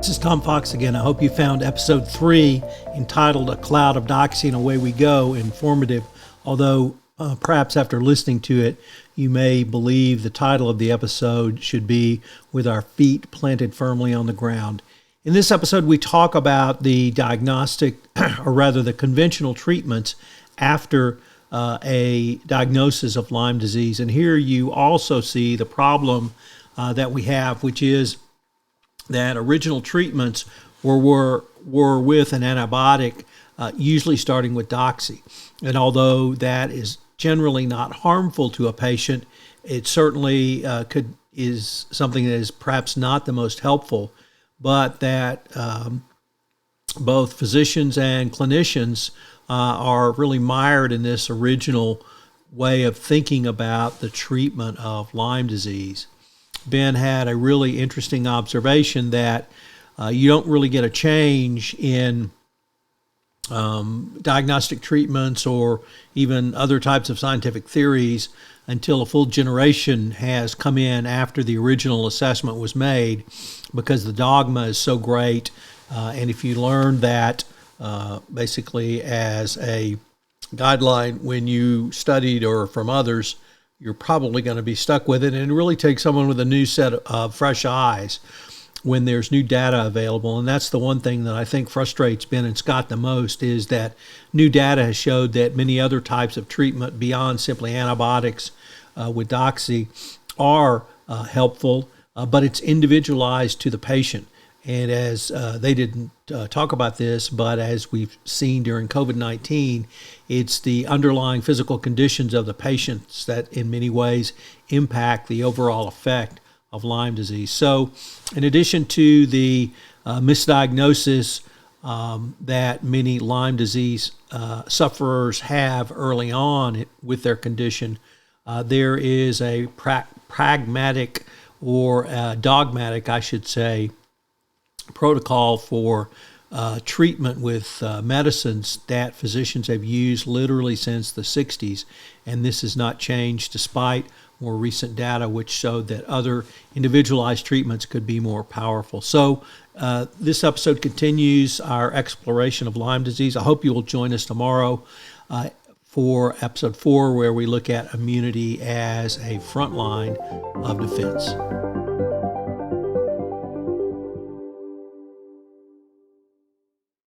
This is Tom Fox again. I hope you found episode 3, entitled A Cloud of Doxy and Away We Go, informative, although perhaps after listening to it, you may believe the title of the episode should be With Our Feet Planted Firmly on the Ground. In this episode, we talk about the diagnostic, or rather the conventional treatments after a diagnosis of Lyme disease. And here you also see the problem that we have, which is that original treatments were with an antibiotic, usually starting with doxy. And although that is generally not harmful to a patient, it certainly is something that is perhaps not the most helpful, but that both physicians and clinicians are really mired in this original way of thinking about the treatment of Lyme disease. Ben had a really interesting observation that you don't really get a change in diagnostic treatments or even other types of scientific theories until a full generation has come in after the original assessment was made, because the dogma is so great. And if you learn that basically as a guideline when you studied or from others, you're probably going to be stuck with it. And it really takes someone with a new set of fresh eyes when there's new data available. And that's the one thing that I think frustrates Ben and Scott the most, is that new data has showed that many other types of treatment beyond simply antibiotics with doxy are helpful, but it's individualized to the patient. And as they didn't talk about this, but as we've seen during COVID-19, it's the underlying physical conditions of the patients that in many ways impact the overall effect of Lyme disease. So in addition to the misdiagnosis that many Lyme disease sufferers have early on with their condition, there is a pragmatic or dogmatic, I should say, protocol for treatment with medicines that physicians have used literally since the 60s, and this has not changed despite more recent data which showed that other individualized treatments could be more powerful. So this episode continues our exploration of Lyme disease. I hope you will join us tomorrow for episode 4, where we look at immunity as a front line of defense.